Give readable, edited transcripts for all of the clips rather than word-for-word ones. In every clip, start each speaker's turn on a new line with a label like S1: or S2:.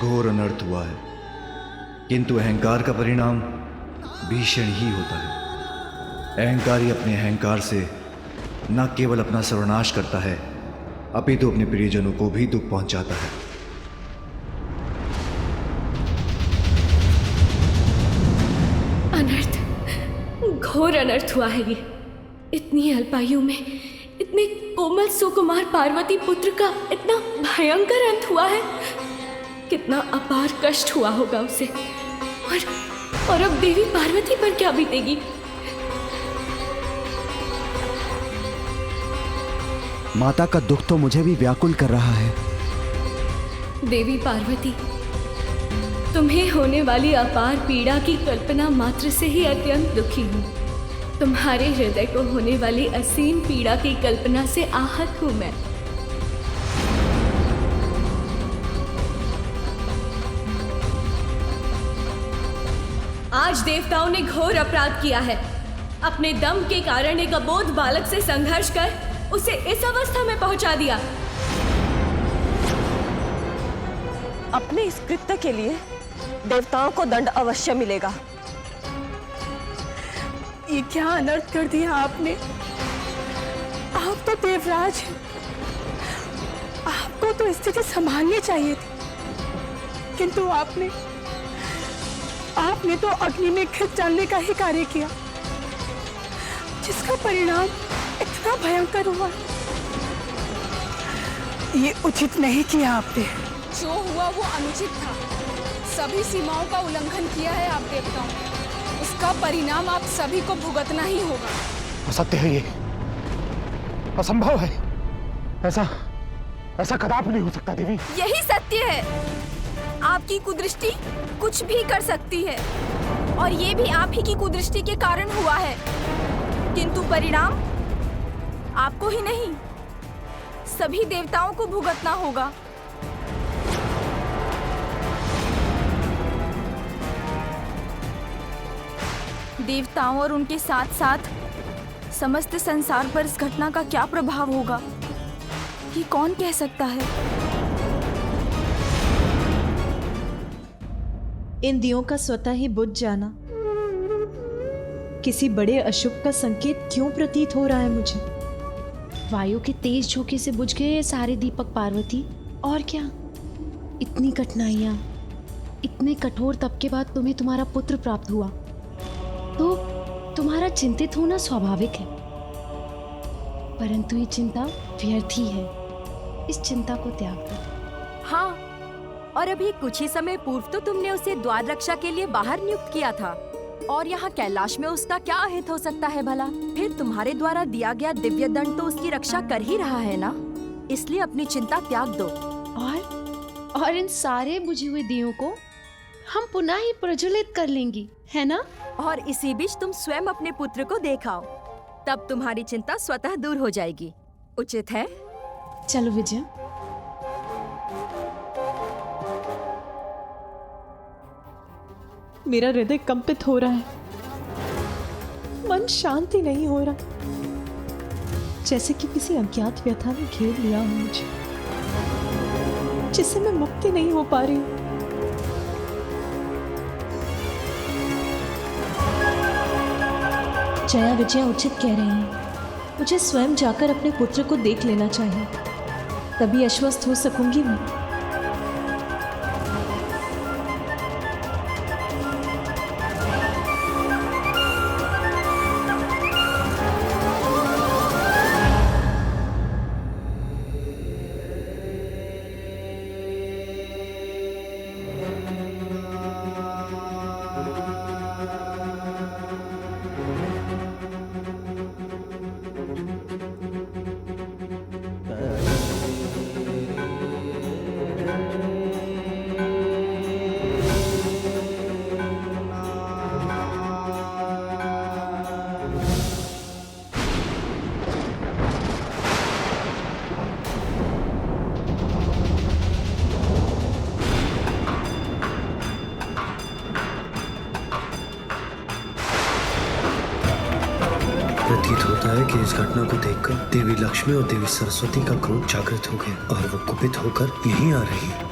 S1: घोर अनर्थ हुआ है, किंतु अहंकार का परिणाम भीषण ही होता है। अहंकारी अपने अहंकार से न केवल अपना सर्वनाश करता है, अपितु अपने प्रियजनों को भी दुख पहुंचाता है।
S2: अनर्थ, घोर अनर्थ हुआ है ये। इतनी अल्पायु में इतने कोमल सुकुमार पार्वती पुत्र का इतना भयंकर अंत हुआ है। कितना अपार कष्ट हुआ होगा उसे। और अब देवी पार्वती पर क्या बीतेगी।
S3: माता का दुख तो मुझे भी व्याकुल कर रहा है।
S2: देवी पार्वती, तुम्हें होने वाली अपार पीड़ा की कल्पना मात्र से ही अत्यंत दुखी हूँ। तुम्हारे हृदय को होने वाली असीम पीड़ा की कल्पना से आहत हूँ मैं। आज देवताओं ने घोर अपराध किया है। अपने दम के कारण एक अबोध बालक से संघर्ष कर उसे इस अवस्था में पहुंचा दिया।
S4: अपने इस कृत्य के लिए देवताओं को दंड अवश्य मिलेगा।
S5: ये क्या अनर्थ कर दिया आपने। आप तो देवराज हैं, आपको तो स्थिति संभालनी चाहिए थी, किंतु आपने तो अग्नि में खिंच डालने का ही कार्य किया, जिसका परिणाम इतना भयंकर हुआ। ये उचित नहीं किया आपने।
S6: जो हुआ वो अनुचित था। सभी सीमाओं का उल्लंघन किया है आप देवताओं ने। उसका परिणाम आप सभी को भुगतना ही होगा।
S7: असत्य है ये, असंभव है। ऐसा कदापि नहीं हो सकता देवी।
S6: यही सत्य है। आपकी कुदृष्टि कुछ भी कर सकती है, और ये भी आप ही की कुदृष्टि के कारण हुआ है, किंतु परिणाम आपको ही नहीं सभी देवताओं को भुगतना होगा। देवताओं और उनके साथ साथ समस्त संसार पर इस घटना का क्या प्रभाव होगा, ये कौन कह सकता है।
S8: इन दियों का स्वतः ही बुझ जाना किसी बड़े अशुभ का संकेत क्यों प्रतीत हो रहा है मुझे।
S9: वायु के तेज झोंके से बुझ गए ये सारे दीपक पार्वती। और क्या, इतनी कठिनाइयां, इतने कठोर तप के बाद तुम्हें तुम्हारा पुत्र प्राप्त हुआ, तो तुम्हारा चिंतित होना स्वाभाविक है। परंतु ये चिंता व्यर्थ ही है। इस चिंता को त्याग दो।
S4: हाँ, और अभी कुछ ही समय पूर्व तो तुमने उसे द्वार रक्षा के लिए बाहर नियुक्त किया था, और यहाँ कैलाश में उसका क्या अहित हो सकता है भला। फिर तुम्हारे द्वारा दिया गया दिव्य दंड तो उसकी रक्षा कर ही रहा है ना, इसलिए अपनी चिंता त्याग दो।
S9: और इन सारे बुझे हुए दियों को हम पुनः ही प्रज्वलित कर लेंगी, है ना।
S4: और इसी बीच तुम स्वयं अपने पुत्र को देखाओ, तब तुम्हारी चिंता स्वतः दूर हो जाएगी। उचित है।
S9: चलो विजय।
S8: मेरा हृदय कंपित हो रहा है, मन शांति नहीं हो रहा, जैसे कि किसी अज्ञात व्यथा ने घेर लिया हो मुझे, जिससे मैं मुक्ति नहीं हो पा रही हूं। जया विजया उचित कह रही हैं। मुझे स्वयं जाकर अपने पुत्र को देख लेना चाहिए, तभी आश्वस्त हो सकूंगी मैं।
S10: प्रतीत होता है कि इस घटना को देखकर देवी लक्ष्मी और देवी सरस्वती का क्रोध जागृत हो गया और वो कुपित होकर यहीं आ रही है।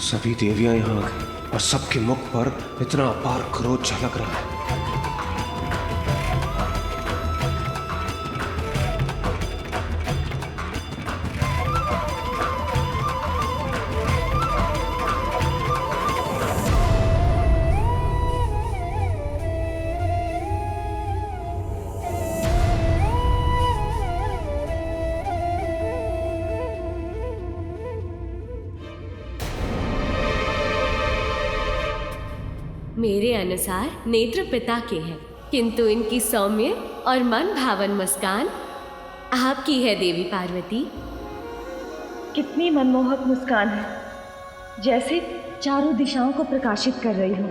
S10: सभी देवियां यहाँ आ गई और सबके मुख पर इतना अपार क्रोध झलक रहा है।
S2: मेरे अनुसार नेत्र पिता के हैं, किंतु इनकी सौम्य और मन भावन मुस्कान आपकी है देवी पार्वती।
S11: कितनी मनमोहक मुस्कान है, जैसे चारों दिशाओं को प्रकाशित कर रही हो।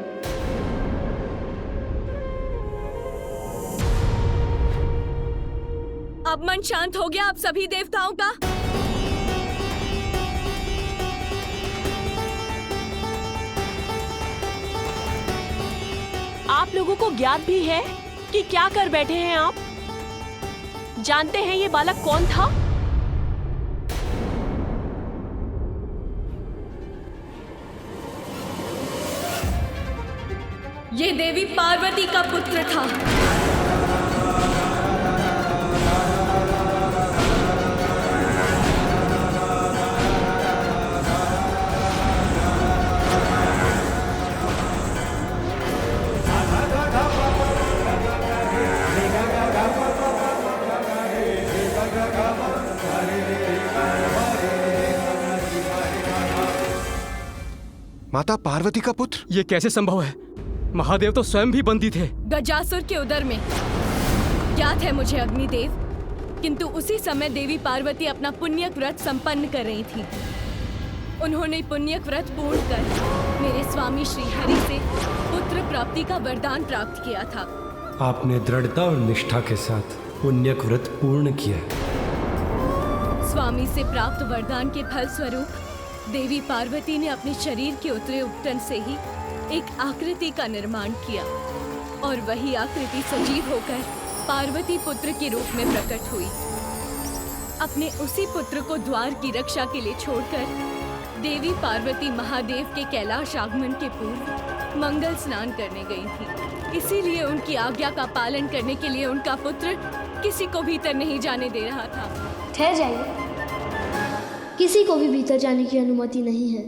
S6: अब मन शांत हो गया आप सभी देवताओं का?
S5: आप लोगों को ज्ञात भी है कि क्या कर बैठे हैं आप? जानते हैं ये बालक कौन था?
S2: ये देवी पार्वती का पुत्र था।
S7: माता पार्वती का पुत्र?
S12: ये कैसे संभव है? महादेव तो स्वयं भी बंदी थे।
S6: गजासुर के उदर में। याद है मुझे अग्निदेव, किंतु उसी समय देवी पार्वती अपना पुण्यक व्रत संपन्न कर रही थी। उन्होंने पुण्यक व्रत पूर्ण कर मेरे स्वामी श्री हरि से पुत्र प्राप्ति का वरदान प्राप्त किया था।
S10: आपने दृढ़ता और निष्ठा के साथ पुण्यक व्रत पूर्ण किया।
S6: स्वामी से प्राप्त वरदान के फल स्वरूप देवी पार्वती ने अपने शरीर के उतरे उपटन से ही एक आकृति का निर्माण किया और वही आकृति सजीव होकर पार्वती पुत्र के रूप में प्रकट हुई। अपने उसी पुत्र को द्वार की रक्षा के लिए छोड़कर देवी पार्वती महादेव के कैलाश आगमन के पूर्व मंगल स्नान करने गई थी। इसीलिए उनकी आज्ञा का पालन करने के लिए उनका पुत्र किसी को भीतर नहीं जाने दे रहा था।
S13: ठहर जाइए, किसी को भी भीतर जाने की अनुमति नहीं है।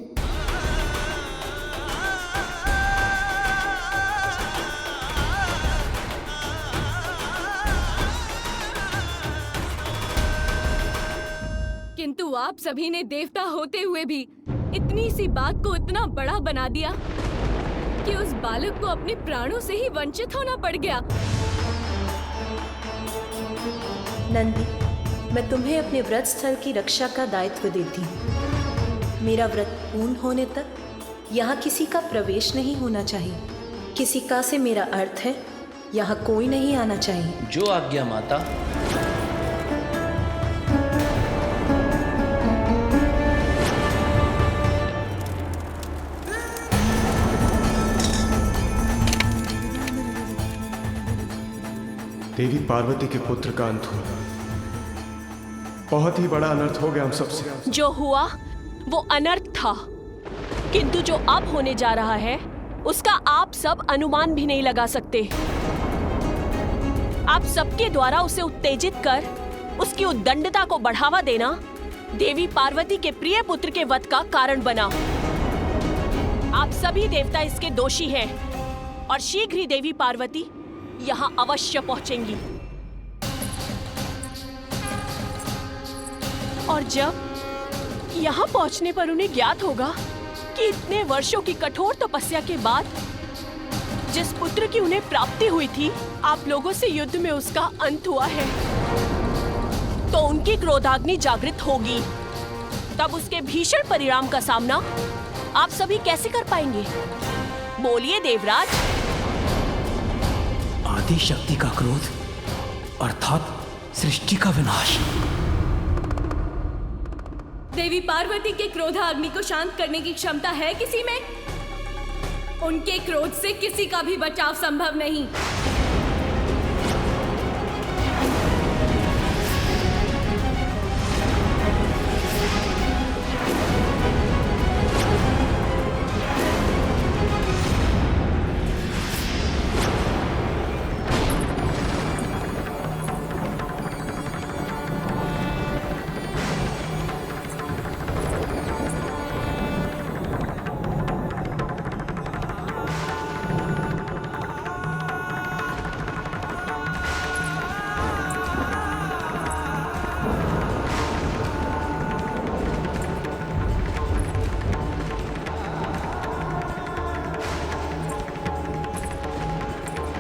S6: किंतु आप सभी ने देवता होते हुए भी इतनी सी बात को इतना बड़ा बना दिया कि उस बालक को अपने प्राणों से ही वंचित होना पड़ गया।
S8: नंदी, मैं तुम्हें अपने व्रत स्थल की रक्षा का दायित्व देती हूँ। मेरा व्रत पूर्ण होने तक यहाँ किसी का प्रवेश नहीं होना चाहिए। किसी का से मेरा अर्थ है यहाँ कोई नहीं आना चाहिए।
S14: जो आज्ञा माता।
S7: देवी पार्वती के पुत्र का अंत हुआ। बहुत ही बड़ा अनर्थ हो गया हम सबसे।
S5: जो हुआ वो अनर्थ था, किंतु जो अब होने जा रहा है उसका आप सब अनुमान भी नहीं लगा सकते। आप सबके द्वारा उसे उत्तेजित कर उसकी उद्दंडता को बढ़ावा देना देवी पार्वती के प्रिय पुत्र के वध का कारण बना। आप सभी देवता इसके दोषी हैं और शीघ्र ही देवी पार्वती यहाँ अवश्य पहुंचेंगी। और जब यहाँ पहुंचने पर उन्हें ज्ञात होगा कि इतने वर्षों की कठोर तपस्या के बाद जिस पुत्र की उन्हें प्राप्ति हुई थी, आप लोगों से युद्ध में उसका अंत हुआ है, तो उनकी क्रोधाग्नि जागृत होगी। तब उसके भीषण परिणाम का सामना आप सभी कैसे कर पाएंगे? बोलिए देवराज।
S15: आदि शक्ति का क्रोध अर्थात सृष्टि का विनाश।
S6: देवी पार्वती के क्रोधाग्नि को शांत करने की क्षमता है किसी में? उनके क्रोध से किसी का भी बचाव संभव नहीं।